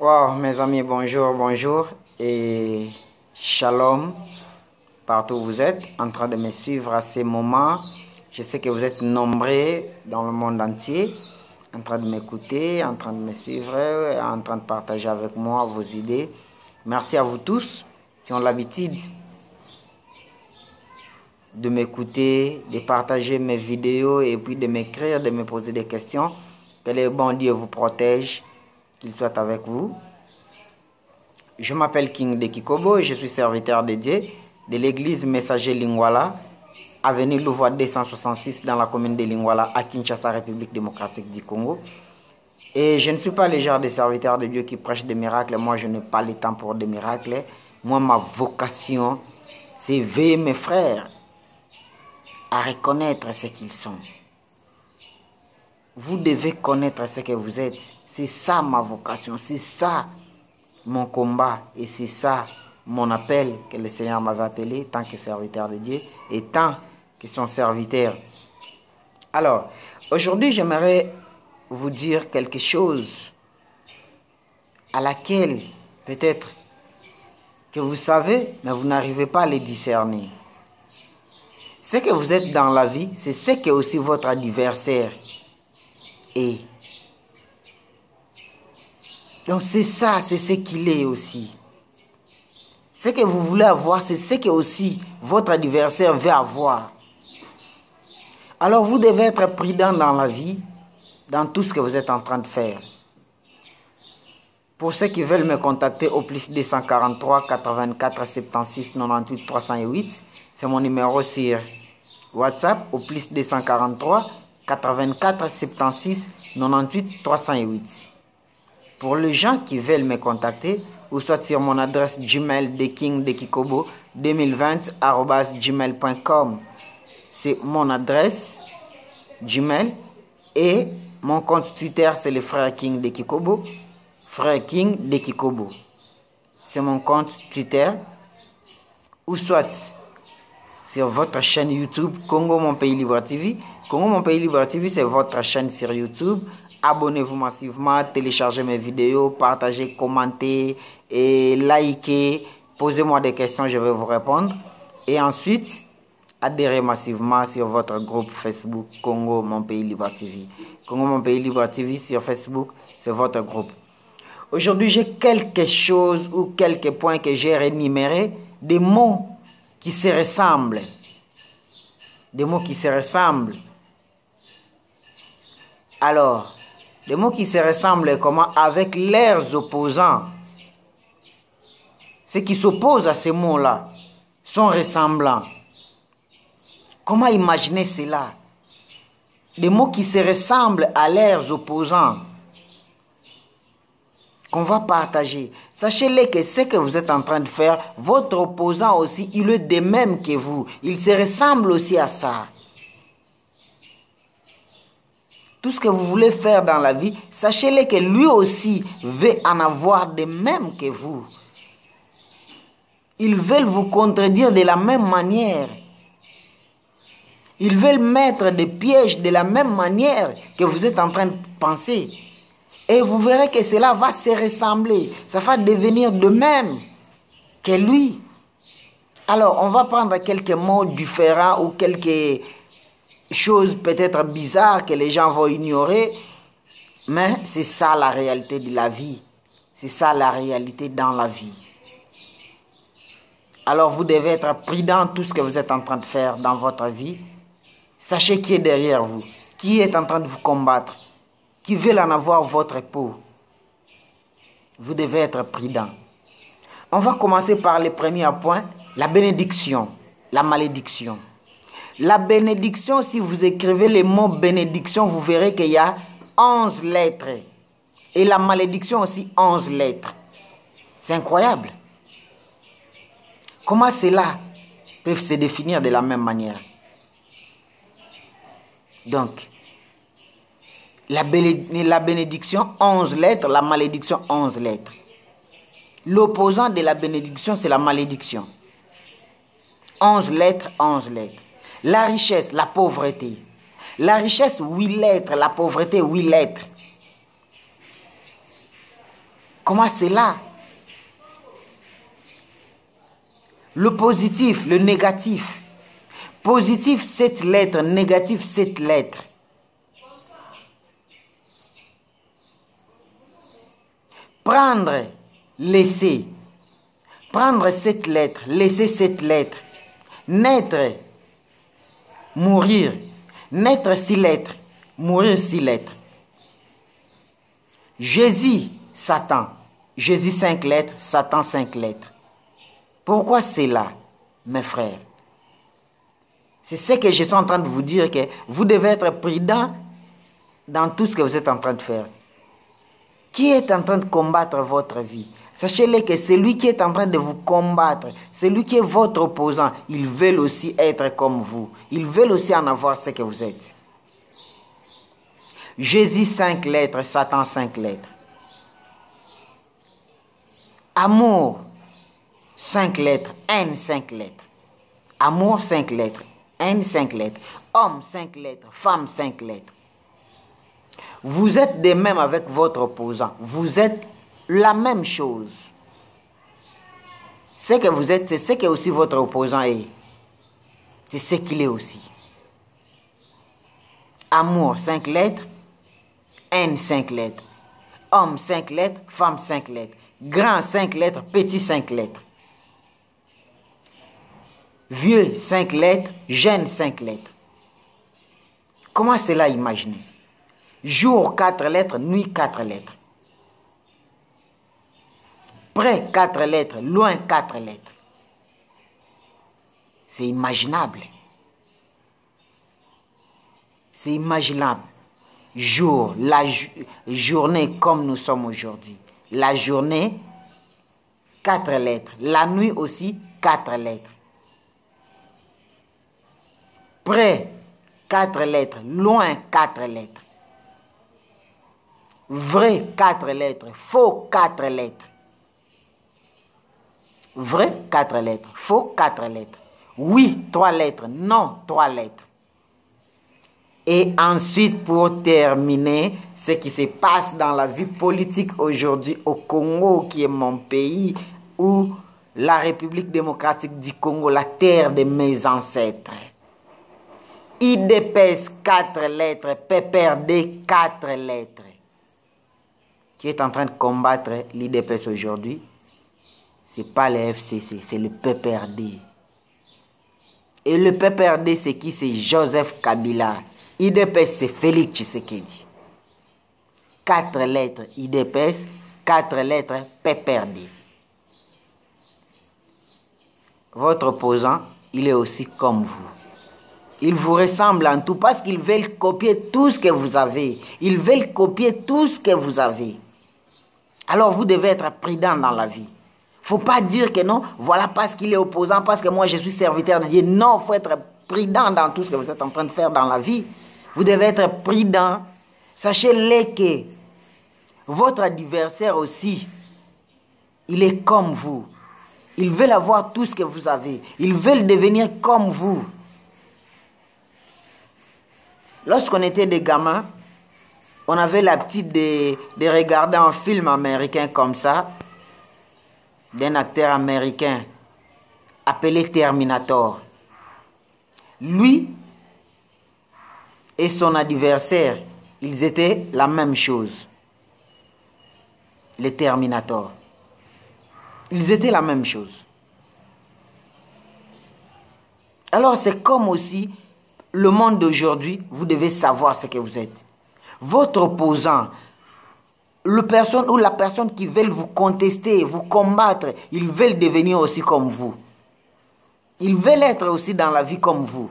Wow, mes amis, bonjour, bonjour et shalom partout où vous êtes en train de me suivre à ces moments. Je sais que vous êtes nombreux dans le monde entier en train de m'écouter, en train de me suivre, en train de partager avec moi vos idées. Merci à vous tous qui ont l'habitude de m'écouter, de partager mes vidéos et puis de m'écrire, de me poser des questions. Que le bon Dieu vous protège, qu'il soit avec vous. Je m'appelle King de Kikobo et je suis serviteur de Dieu de l'église Messager Lingwala, avenue Louvois 266 dans la commune de Lingwala à Kinshasa, République démocratique du Congo. Et je ne suis pas le genre de serviteur de Dieu qui prêche des miracles. Moi, je n'ai pas le temps pour des miracles. Moi, ma vocation, c'est veiller mes frères à reconnaître ce qu'ils sont. Vous devez connaître ce que vous êtes. C'est ça ma vocation, c'est ça mon combat et c'est ça mon appel que le Seigneur m'avait appelé tant que serviteur de Dieu et tant que son serviteur. Alors, aujourd'hui, j'aimerais vous dire quelque chose à laquelle peut-être que vous savez, mais vous n'arrivez pas à le discerner. Ce que vous êtes dans la vie, c'est ce que aussi votre adversaire est. Donc c'est ça, c'est ce qu'il est aussi. Ce que vous voulez avoir, c'est ce que aussi votre adversaire veut avoir. Alors vous devez être prudent dans la vie, dans tout ce que vous êtes en train de faire. Pour ceux qui veulent me contacter au plus 243 84 76 98 308, c'est mon numéro sur WhatsApp au plus 243 84 76 98 308. Pour les gens qui veulent me contacter, ou soit sur mon adresse Gmail de King de Kikobo 2020@gmail.com. C'est mon adresse Gmail et mon compte Twitter, c'est le frère King de Kikobo. Frère King de Kikobo. C'est mon compte Twitter. Ou soit sur votre chaîne YouTube Congo Mon Pays Libre TV. Congo Mon Pays Libre TV, c'est votre chaîne sur YouTube. Abonnez-vous massivement, téléchargez mes vidéos, partagez, commentez et likez. Posez-moi des questions, je vais vous répondre. Et ensuite, adhérez massivement sur votre groupe Facebook Congo Mon Pays Libre TV. Congo Mon Pays Libre TV sur Facebook, c'est votre groupe. Aujourd'hui, j'ai quelque chose ou quelques points que j'ai rénumérés, des mots qui se ressemblent. Des mots qui se ressemblent. Alors, des mots qui se ressemblent comment? Avec leurs opposants. Ceux qui s'opposent à ces mots-là sont ressemblants. Comment imaginer cela? Des mots qui se ressemblent à leurs opposants qu'on va partager. Sachez-le que ce que vous êtes en train de faire, votre opposant aussi, il est de même que vous. Il se ressemble aussi à ça. Tout ce que vous voulez faire dans la vie, sachez-le que lui aussi veut en avoir de même que vous. Ils veulent vous contredire de la même manière. Ils veulent mettre des pièges de la même manière que vous êtes en train de penser. Et vous verrez que cela va se ressembler. Ça va devenir de même que lui. Alors, on va prendre quelques mots différents ou quelques choses peut-être bizarres que les gens vont ignorer. Mais c'est ça la réalité de la vie. C'est ça la réalité dans la vie. Alors, vous devez être prudent dans tout ce que vous êtes en train de faire dans votre vie. Sachez qui est derrière vous. Qui est en train de vous combattre. Qui veulent en avoir votre peau. Vous devez être prudent. On va commencer par le premier point, la bénédiction, la malédiction. La bénédiction, si vous écrivez le mot bénédiction, vous verrez qu'il y a 11 lettres. Et la malédiction aussi, 11 lettres. C'est incroyable. Comment cela peut se définir de la même manière? Donc, la bénédiction, 11 lettres, la malédiction, 11 lettres. L'opposant de la bénédiction, c'est la malédiction. 11 lettres, 11 lettres. La richesse, la pauvreté. La richesse, 8 lettres, la pauvreté, 8 lettres. Comment c'est là? Le positif, le négatif. Positif, 7 lettres. Négatif, 7 lettres. Prendre, laisser. Prendre 7 lettres, laisser 7 lettres. Naître, mourir. Naître 6 lettres, mourir 6 lettres. Jésus, Satan. Jésus 5 lettres, Satan 5 lettres. Pourquoi c'est là, mes frères? C'est ce que je suis en train de vous dire, que vous devez être prudent dans tout ce que vous êtes en train de faire. Qui est en train de combattre votre vie? Sachez-le que celui qui est en train de vous combattre, celui qui est votre opposant, ils veulent aussi être comme vous. Ils veulent aussi en avoir ce que vous êtes. Jésus 5 lettres, Satan 5 lettres. Amour 5 lettres, haine 5 lettres. Amour 5 lettres, haine 5 lettres. Homme 5 lettres, femme 5 lettres. Vous êtes de même avec votre opposant. Vous êtes la même chose. Ce que vous êtes, c'est ce que aussi votre opposant est. C'est ce qu'il est aussi. Amour 5 lettres, haine 5 lettres. Homme 5 lettres, femme 5 lettres. Grand 5 lettres, petit 5 lettres. Vieux 5 lettres, jeune 5 lettres. Comment cela imaginer? Jour 4 lettres, nuit 4 lettres. Près 4 lettres, loin 4 lettres. C'est imaginable. C'est imaginable. Jour, la journée comme nous sommes aujourd'hui. La journée, 4 lettres. La nuit aussi, 4 lettres. Près, 4 lettres. Loin, 4 lettres. Vrai, 4 lettres. Faux, 4 lettres. Vrai, 4 lettres. Faux, 4 lettres. Oui, 3 lettres. Non, 3 lettres. Et ensuite, pour terminer, ce qui se passe dans la vie politique aujourd'hui au Congo, qui est mon pays, ou la République démocratique du Congo, la terre de mes ancêtres. IDPS 4 lettres, PPRD 4 lettres. Qui est en train de combattre l'IDPS aujourd'hui? Ce n'est pas le FCC, c'est le PPRD. Et le PPRD, c'est qui? C'est Joseph Kabila. IDPS, c'est Félix Tshisekedi. 4 lettres IDPS, 4 lettres PPRD. Votre opposant, il est aussi comme vous. Il vous ressemble en tout parce qu'ils veulent copier tout ce que vous avez. Ils veulent copier tout ce que vous avez. Alors vous devez être prudent dans la vie. Il ne faut pas dire que non, voilà parce qu'il est opposant, parce que moi je suis serviteur de Dieu. Non, il faut être prudent dans tout ce que vous êtes en train de faire dans la vie. Vous devez être prudent. Sachez-le que votre adversaire aussi, il est comme vous. Ils veulent avoir tout ce que vous avez. Ils veulent devenir comme vous. Lorsqu'on était des gamins, on avait l'habitude de regarder un film américain comme ça, d'un acteur américain appelé Terminator. Lui et son adversaire, ils étaient la même chose. Les Terminators. Ils étaient la même chose. Alors c'est comme aussi le monde d'aujourd'hui, vous devez savoir ce que vous êtes. Votre opposant, la personne qui veut vous contester, vous combattre, ils veulent devenir aussi comme vous. Ils veulent être aussi dans la vie comme vous.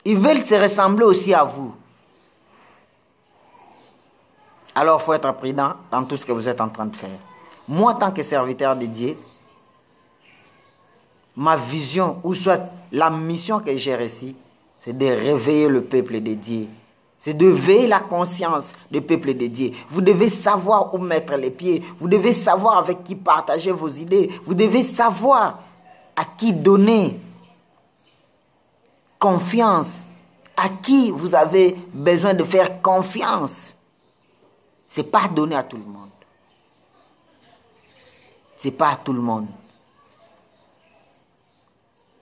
Ils veulent se ressembler aussi à vous. Alors, il faut être prudent dans tout ce que vous êtes en train de faire. Moi, en tant que serviteur de Dieu, ma vision, ou soit la mission que j'ai reçue, c'est de réveiller le peuple de Dieu. C'est de veiller la conscience du peuple de Dieu. Vous devez savoir où mettre les pieds. Vous devez savoir avec qui partager vos idées. Vous devez savoir à qui donner confiance. À qui vous avez besoin de faire confiance. Ce n'est pas donné à tout le monde. Ce n'est pas à tout le monde.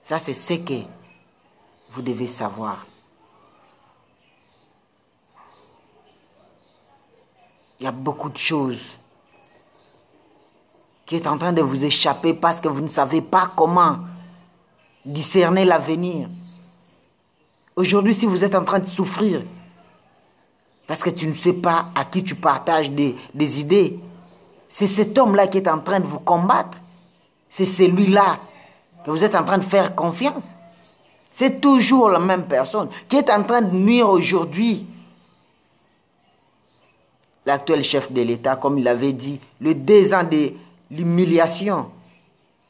Ça, c'est ce que vous devez savoir. Il y a beaucoup de choses qui est en train de vous échapper parce que vous ne savez pas comment discerner l'avenir. Aujourd'hui, si vous êtes en train de souffrir, parce que tu ne sais pas à qui tu partages des idées, c'est cet homme-là qui est en train de vous combattre. C'est celui-là que vous êtes en train de faire confiance. C'est toujours la même personne qui est en train de nuire aujourd'hui. L'actuel chef de l'État, comme il avait dit, le 2 ans de l'humiliation,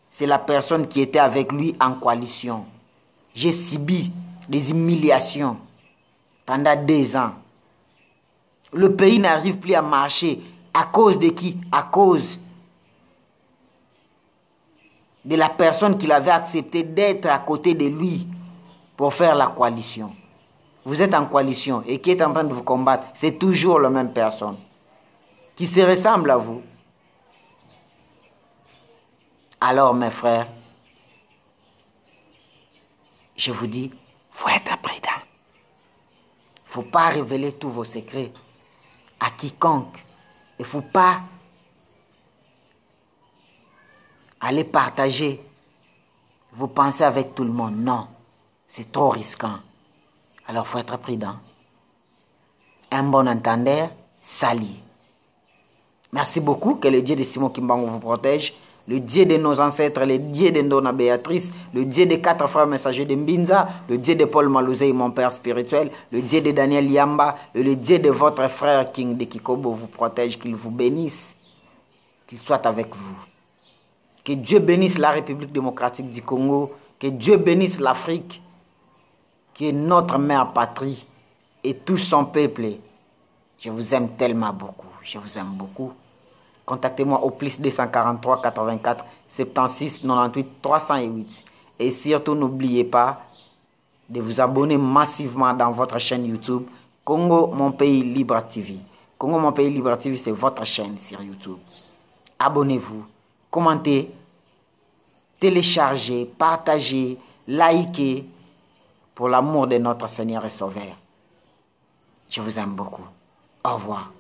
c'est la personne qui était avec lui en coalition. J'ai subi des humiliations pendant 2 ans. Le pays n'arrive plus à marcher. À cause de qui? À cause de la personne qu'il avait accepté d'être à côté de lui pour faire la coalition. Vous êtes en coalition et qui est en train de vous combattre, c'est toujours la même personne qui se ressemble à vous. Alors, mes frères, je vous dis, il faut être prudent. Il ne faut pas révéler tous vos secrets à quiconque. Il ne faut pas aller partager vos pensées avec tout le monde. Non, c'est trop risquant. Alors, il faut être prudent. Un bon entendeur, salut. Merci beaucoup. Que le Dieu de Simon Kimbangu vous protège. Le Dieu de nos ancêtres, le Dieu de Ndona Béatrice, le Dieu des 4 frères messagers de Mbinza, le Dieu de Paul Malouzé, mon père spirituel, le Dieu de Daniel Yamba, et le Dieu de votre frère King de Kikobo vous protège, qu'il vous bénisse, qu'il soit avec vous. Que Dieu bénisse la République démocratique du Congo, que Dieu bénisse l'Afrique, qui est notre mère patrie, et tout son peuple. Je vous aime tellement beaucoup, je vous aime beaucoup. Contactez-moi au plus 243 84 76 98 308. Et surtout, n'oubliez pas de vous abonner massivement dans votre chaîne YouTube Congo Mon Pays Libre TV. Congo Mon Pays Libre TV, c'est votre chaîne sur YouTube. Abonnez-vous, commentez, téléchargez, partagez, likez pour l'amour de notre Seigneur et Sauveur. Je vous aime beaucoup. Au revoir.